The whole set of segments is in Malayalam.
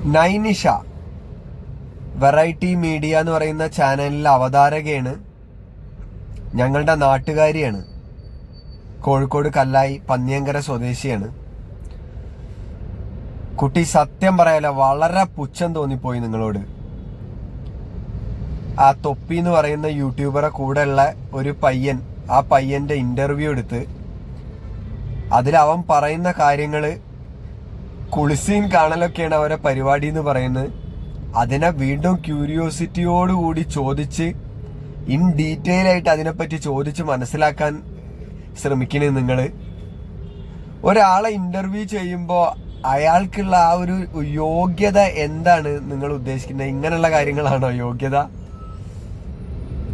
നൈനിഷ വെറൈറ്റി മീഡിയ എന്ന് പറയുന്ന ചാനലിലെ അവതാരകയാണ്. ഞങ്ങളുടെ നാട്ടുകാരിയാണ്. കോഴിക്കോട് കല്ലായി പന്നിയങ്കര സ്വദേശിയാണ്. കുട്ടി സത്യം പറയാലോ വളരെ പുച്ഛം തോന്നിപ്പോയി നിങ്ങളോട്. ആ തൊപ്പി എന്ന് പറയുന്ന യൂട്യൂബറെ കൂടെയുള്ള ഒരു പയ്യൻ, ആ പയ്യന്റെ ഇന്റർവ്യൂ എടുത്ത് അതിൽ അവൻ പറയുന്ന കാര്യങ്ങള് കുളിസീൻ കാണലൊക്കെയാണ് അവരെ പരിപാടി എന്ന് പറയുന്നത്. അതിനെ വീണ്ടും ക്യൂരിയോസിറ്റിയോടുകൂടി ചോദിച്ച് ഇൻ ഡീറ്റെയിൽ ആയിട്ട് അതിനെപ്പറ്റി ചോദിച്ച് മനസ്സിലാക്കാൻ ശ്രമിക്കണേ നിങ്ങള്. ഒരാളെ ഇന്റർവ്യൂ ചെയ്യുമ്പോൾ അയാൾക്കുള്ള ആ ഒരു യോഗ്യത എന്താണ് നിങ്ങൾ ഉദ്ദേശിക്കുന്നത്? ഇങ്ങനെയുള്ള കാര്യങ്ങളാണോ യോഗ്യത?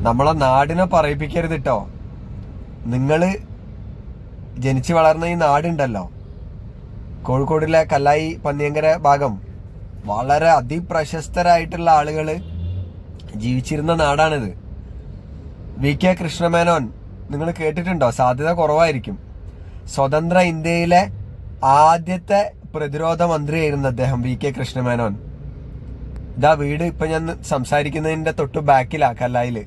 നമ്മളെ നാടിനെ പറയിപ്പിക്കരുത് കേട്ടോ. നിങ്ങള് ജനിച്ചു വളർന്ന ഈ നാടുണ്ടല്ലോ, കോഴിക്കോടിലെ കല്ലായി പന്നിയങ്കര ഭാഗം, വളരെ അതിപ്രശസ്തരായിട്ടുള്ള ആളുകൾ ജീവിച്ചിരുന്ന നാടാണിത്. VK കൃഷ്ണമേനോൻ നിങ്ങൾ കേട്ടിട്ടുണ്ടോ? സാധ്യത കുറവായിരിക്കും. സ്വതന്ത്ര ഇന്ത്യയിലെ ആദ്യത്തെ പ്രതിരോധ മന്ത്രിയായിരുന്നു അദ്ദേഹം, VK കൃഷ്ണമേനോൻ. ഇതാ വീട് ഇപ്പൊ ഞാൻ സംസാരിക്കുന്നതിന്റെ തൊട്ട് ബാക്കിലാ കല്ലായില്.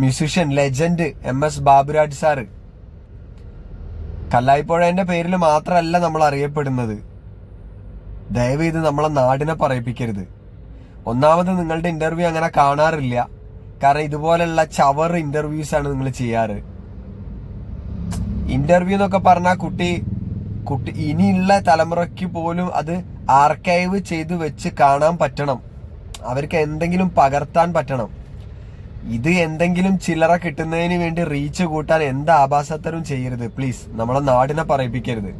Musician legend MS Baburaj sir. കല്ലായിപ്പുഴേന്റെ പേരിൽ മാത്രമല്ല നമ്മൾ അറിയപ്പെടുന്നത്. ദയവ് ഇത് നമ്മളെ നാടിനെ പറയിപ്പിക്കരുത്. ഒന്നാമത് നിങ്ങളുടെ ഇന്റർവ്യൂ അങ്ങനെ കാണാറില്ല, കാരണം ഇതുപോലുള്ള ചവർ ഇന്റർവ്യൂസ് ആണ് നിങ്ങൾ ചെയ്യാറ്. ഇന്റർവ്യൂ എന്നൊക്കെ പറഞ്ഞാൽ കുട്ടി ഇനിയുള്ള തലമുറയ്ക്ക് പോലും അത് ആർക്കൈവ് ചെയ്ത് വെച്ച് കാണാൻ പറ്റണം, അവർക്ക് എന്തെങ്കിലും പകർത്താൻ പറ്റണം. ഇത് എന്തെങ്കിലും ചില്ലറ കിട്ടുന്നതിന് വേണ്ടി റീച്ച് കൂട്ടാൻ എന്ത് ആഭാസത്തരും ചെയ്യരുത് പ്ലീസ്. നമ്മളെ നാടിനെ പറയിപ്പിക്കരുത്.